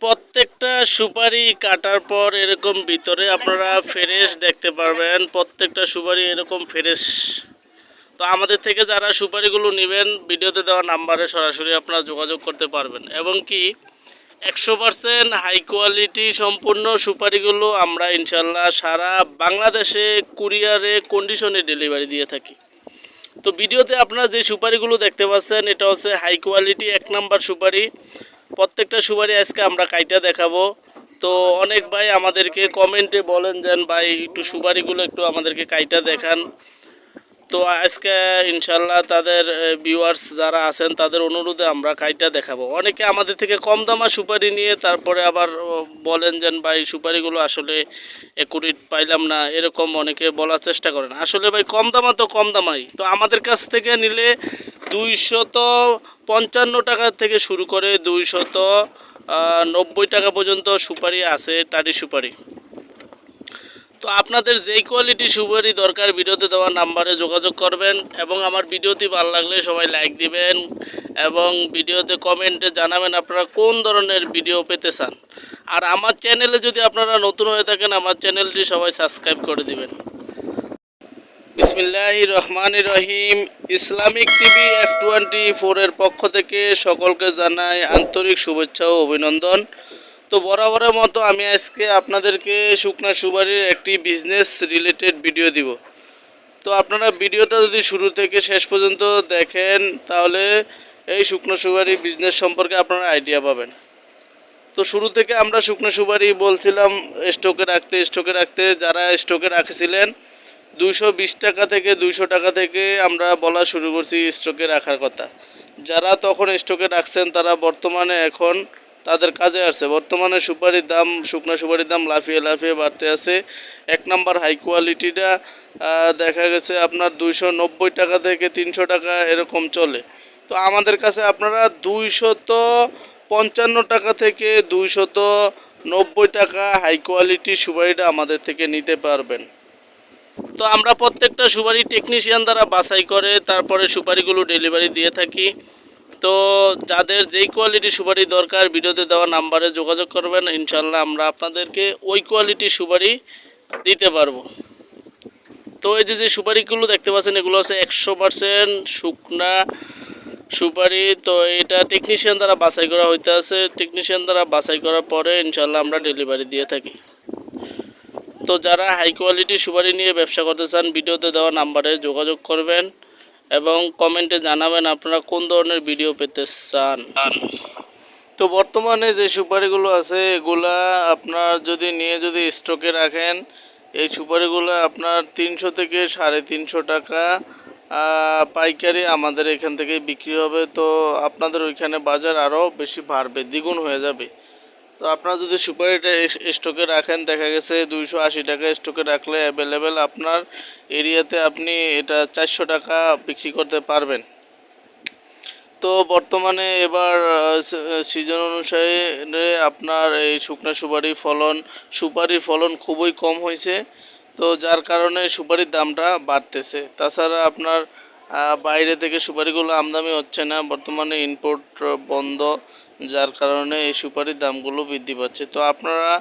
প্রত্যেকটা সুপারি কাটার পর এরকম ভিতরে আপনারা ফ্রেশ দেখতে পারবেন। প্রত্যেকটা সুপারি এরকম ফ্রেশ। তো আমাদের থেকে যারা সুপারিগুলো নেবেন ভিডিওতে দেওয়া নাম্বারে সরাসরি আপনারা যোগাযোগ করতে পারবেন এবং কি 100% হাই কোয়ালিটি সম্পূর্ণ সুপারিগুলো আমরা ইনশাল্লাহ সারা বাংলাদেশে কুরিয়ারে কন্ডিশনে ডেলিভারি দিয়ে থাকি। তো ভিডিওতে আপনারা যে সুপারিগুলো দেখতে পাচ্ছেন এটা হচ্ছে হাই কোয়ালিটি 1 নাম্বার সুপারি। প্রত্যেকটা সুপারি আজকে আমরা কাইটা দেখাবো। তো অনেক ভাই আমাদেরকে কমেন্টে বলেন যেন ভাই একটু সুপারিগুলো একটু আমাদেরকে কাইটা দেখান। তো আজকে ইনশাল্লাহ তাদের ভিউয়ার্স যারা আছেন তাদের অনুরোধে আমরা কাইটা দেখাবো। অনেকে আমাদের থেকে কম দামা সুপারি নিয়ে তারপরে আবার বলেন যেন ভাই সুপারিগুলো আসলে একুরেট পাইলাম না, এরকম অনেকে বলার চেষ্টা করেন। আসলে ভাই কম দামা তো কম দামাই, তো আমাদের কাছ থেকে নিলে 255 টাকা থেকে শুরু করে 290 টাকা পর্যন্ত সুপারি আছে, টাটি সুপারি। তো আপনাদের যেই কোয়ালিটি সুপারি দরকার ভিডিওতে দেওয়া নাম্বারে যোগাযোগ করবেন এবং আমার ভিডিওটি ভালো লাগলে সবাই লাইক দিবেন এবং ভিডিওতে কমেন্টে জানাবেন আপনারা কোন ধরনের ভিডিও পেতে চান। আর আমার চ্যানেলে যদি আপনারা নতুন হয়ে থাকেন আমার চ্যানেলটি সবাই সাবস্ক্রাইব করে দিবেন। বিসমিল্লাহির রহমানির রহিম। ইসলামিক টিভি F24 এর পক্ষ থেকে সকলকে জানাই আন্তরিক শুভেচ্ছা ও অভিনন্দন। তো বরাবরের মতো আমি আজকে আপনাদেরকে শুকনা সুপারির একটি বিজনেস রিলেটেড ভিডিও দিব। তো আপনারা ভিডিওটা যদি শুরু থেকে শেষ পর্যন্ত দেখেন তাহলে এই শুকনো সুপারি বিজনেস সম্পর্কে আপনারা আইডিয়া পাবেন। তো শুরু থেকে আমরা শুকনো সুপারি বলছিলাম স্টকে রাখতে যারা স্টকে রাখছিলেন 220 টাকা থেকে 200 টাকা থেকে আমরা বলা শুরু করছি স্টকে রাখার কথা। যারা তখন স্টকে রাখছেন তারা বর্তমানে এখন তাদের কাজে আসছে। বর্তমানে সুপারির দাম, শুকনো সুপারির দাম লাফিয়ে লাফিয়ে বাড়তে আছে। 1 নাম্বার হাই কোয়ালিটিটা দেখা গেছে আপনার 290 টাকা থেকে 300 টাকা এরকম চলে। তো আমাদের কাছে আপনারা 255 টাকা থেকে 290 টাকা হাই কোয়ালিটি সুপারিটা আমাদের থেকে নিতে পারবেন। তো আমরা প্রত্যেকটা সুপারি টেকনিশিয়ান দ্বারা বাছাই করে তারপরে সুপারিগুলো ডেলিভারি দিয়ে থাকি। তো যাদের যেই কোয়ালিটি সুপারি দরকার ভিডিওতে দেওয়া নাম্বারে যোগাযোগ করবেন, ইনশাল্লাহ আমরা আপনাদেরকে ওই কোয়ালিটি সুপারি দিতে পারবো। তো এই যে সুপারিগুলো দেখতে পাচ্ছেন এগুলো হচ্ছে 100% শুকনা সুপারি। তো এটা টেকনিশিয়ান দ্বারা বাছাই করা হইতে আছে। টেকনিশিয়ান দ্বারা বাছাই করার পরে ইনশাল্লাহ আমরা ডেলিভারি দিয়ে থাকি। তো যারা হাই কোয়ালিটি সুপারি নিয়ে ব্যবসা করতে চান ভিডিওতে দেওয়া নাম্বারে যোগাযোগ করবেন এবং কমেন্টে জানাবেন আপনারা কোন ধরনের ভিডিও পেতে চান। তো বর্তমানে যে সুপারিগুলো আছে এগুলা আপনার যদি স্টকে রাখেন এই সুপারিগুলো আপনার 300 থেকে 350 টাকা পাইকারি আমাদের এখান থেকে বিক্রি হবে। তো আপনাদের ওইখানে বাজার আরও বেশি বাড়বে, দ্বিগুণ হয়ে যাবে। তো আপনারা যদি সুপারিটা স্টকে রাখেন দেখা গেছে 280 টাকা স্টকে রাখলে অ্যাভেলেবেল আপনার এরিয়াতে আপনি এটা 400 টাকা বিক্রি করতে পারবেন। তো বর্তমানে এবার সিজন অনুসারে আপনার এই শুকনা সুপারির ফলন খুবই কম হয়েছে। তো যার কারণে সুপারির দামটা বাড়তেছে। তাছাড়া আপনার বাইরে থেকে সুপারিগুলো আমদানি হচ্ছে না, বর্তমানে ইম্পোর্ট বন্ধ, যার কারণে এই সুপারির দামগুলো বৃদ্ধি পাচ্ছে। তো আপনারা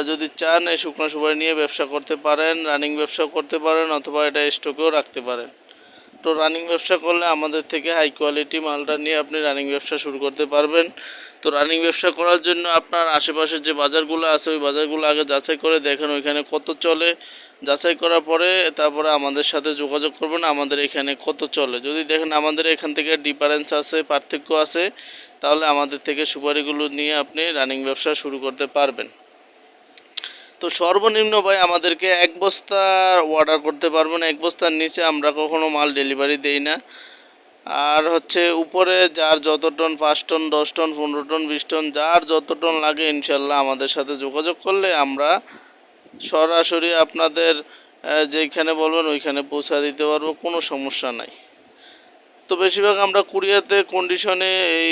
যদি চান এই শুকনো সুপারি নিয়ে ব্যবসা করতে পারেন, রানিং ব্যবসা করতে পারেন অথবা এটা স্টকেও রাখতে পারেন। তো রানিং ব্যবসা করলে আমাদের থেকে হাই কোয়ালিটি মালটা নিয়ে আপনি রানিং ব্যবসা শুরু করতে পারবেন। তো রানিং ব্যবসা করার জন্য আপনার আশেপাশের যে বাজারগুলো আছে ওই বাজারগুলো আগে যাচাই করে দেখেন ওইখানে কত চলে। যাচাই করার পরে তারপরে আমাদের সাথে যোগাযোগ করবেন আমাদের এখানে কত চলে। যদি দেখেন আমাদের এখান থেকে ডিফারেন্স আছে, পার্থক্য আছে, তাহলে আমাদের থেকে সুপারিগুলো নিয়ে আপনি রানিং ব্যবসা শুরু করতে পারবেন। তো সর্বনিম্ন ভাই আমাদেরকে 1 বস্তা অর্ডার করতে পারবেন। 1 বস্তার নিচে আমরা কখনো মাল ডেলিভারি দেই না। আর হচ্ছে উপরে যার যত ton, 5 ton, 10 ton, 15 ton, 20 ton, যার যত টন লাগে ইনশাল্লাহ আমাদের সাথে যোগাযোগ করলে আমরা সরাসরি আপনাদের যেখানে বলবেন ওইখানে পৌঁছা দিতে পারবো, কোনো সমস্যা নাই। তো বেশিরভাগ আমরা কুরিয়াতে কন্ডিশনে এই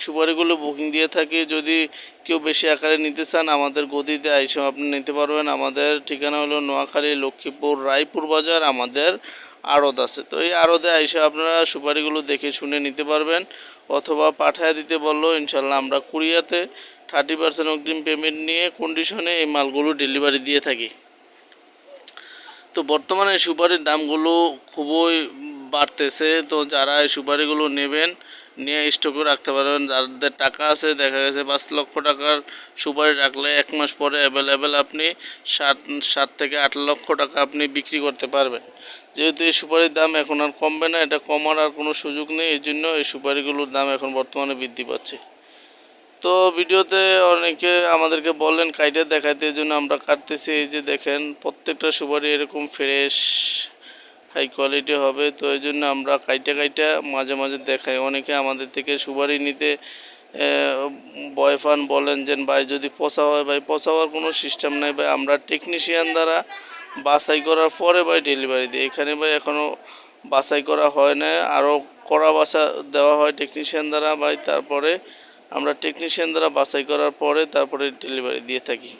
সুপারিগুলো বুকিং দিয়ে থাকি। যদি কেউ বেশি আকারে নিতে চান আমাদের গদিতে আইসে আপনি নিতে পারবেন। আমাদের ঠিকানা হলো নোয়াখালী, লক্ষ্মীপুর, রায়পুর বাজার আমাদের আড়ত আছে। তো এই আড়তে আইসে আপনারা সুপারিগুলো দেখে শুনে নিতে পারবেন অথবা পাঠায় দিতে বললেও ইনশাল্লাহ আমরা কুরিয়াতে 30% অগ্রিম পেমেন্ট নিয়ে কন্ডিশনে এই মালগুলো ডেলিভারি দিয়ে থাকি। তো বর্তমানে সুপারির দামগুলো খুবই বাড়তেছে, তো যারা এই সুপারিগুলো নেবেন নিয়ে স্টকে রাখতে পারবেন। যাদের টাকা আছে, দেখা গেছে 5 লক্ষ টাকার সুপারি রাখলে 1 মাস পরে অ্যাভেলেবেল আপনি 7 থেকে 8 লক্ষ টাকা আপনি বিক্রি করতে পারবেন। যেহেতু এই সুপারির দাম এখন আর কমবে না, এটা কমার আর কোনো সুযোগ নেই, এই জন্য এই সুপারিগুলোর দাম এখন বর্তমানে বৃদ্ধি পাচ্ছে। তো ভিডিওতে অনেকে আমাদেরকে বললেন কাইটে দেখাইতে, এই জন্য আমরা কাটতেছি। এই যে দেখেন প্রত্যেকটা সুপারি এরকম ফ্রেশ হাই কোয়ালিটি হবে, তো এই জন্য আমরা কাইটা মাঝে মাঝে দেখাই। অনেকে আমাদের থেকে সুপারি নিতে ভয় পান, বলেন যে ভাই যদি পচা হয়। ভাই পচা হওয়ার কোনো সিস্টেম নাই ভাই, আমরা টেকনিশিয়ান দ্বারা বাছাই করার পরে ভাই ডেলিভারি দিই। এখানে ভাই এখনও বাছাই করা হয় না, আরও কড়া বাছা দেওয়া হয় টেকনিশিয়ান দ্বারা ভাই, তারপরে আমরা টেকনিশিয়ান দ্বারা বাছাই করার পরে তারপরে ডেলিভারি দিয়ে থাকি।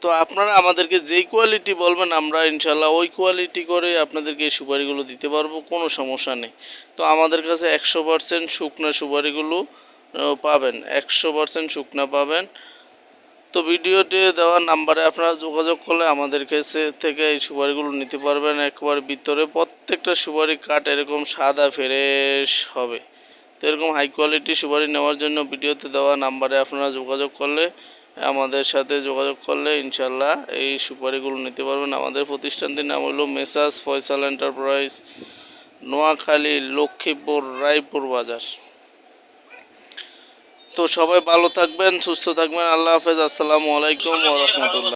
তো আপনারা আমাদেরকে যেই কোয়ালিটি বলবেন আমরা ইনশাল্লাহ ওই কোয়ালিটি করে আপনাদেরকে এই সুপারিগুলো দিতে পারবো, কোনো সমস্যা নেই। তো আমাদের কাছে 100% শুকনো সুপারিগুলো পাবেন, 100% শুকনা পাবেন। তো ভিডিওতে দেওয়া নাম্বারে আপনারা যোগাযোগ করলে আমাদের কাছে থেকে এই সুপারিগুলো নিতে পারবেন। একবার ভিতরে প্রত্যেকটা সুপারি কাঠ এরকম সাদা ফ্রেশ হবে। তো এরকম হাই কোয়ালিটি সুপারি নেওয়ার জন্য ভিডিওতে দেওয়া নাম্বারে আপনারা যোগাযোগ করলে, আমাদের সাথে যোগাযোগ করলে ইনশাল্লাহ এই সুপারিগুলো নিতে পারবেন। আমাদের প্রতিষ্ঠানটির নাম হলো মেসার্স ফয়সাল এন্টারপ্রাইজ, নোয়াখালী, লক্ষ্মীপুর, রায়পুর বাজার। তো সবাই ভালো থাকবেন, সুস্থ থাকবেন। আল্লাহ হাফেজ। আসসালামু আলাইকুম ওয়া রাহমাতুল্লাহ।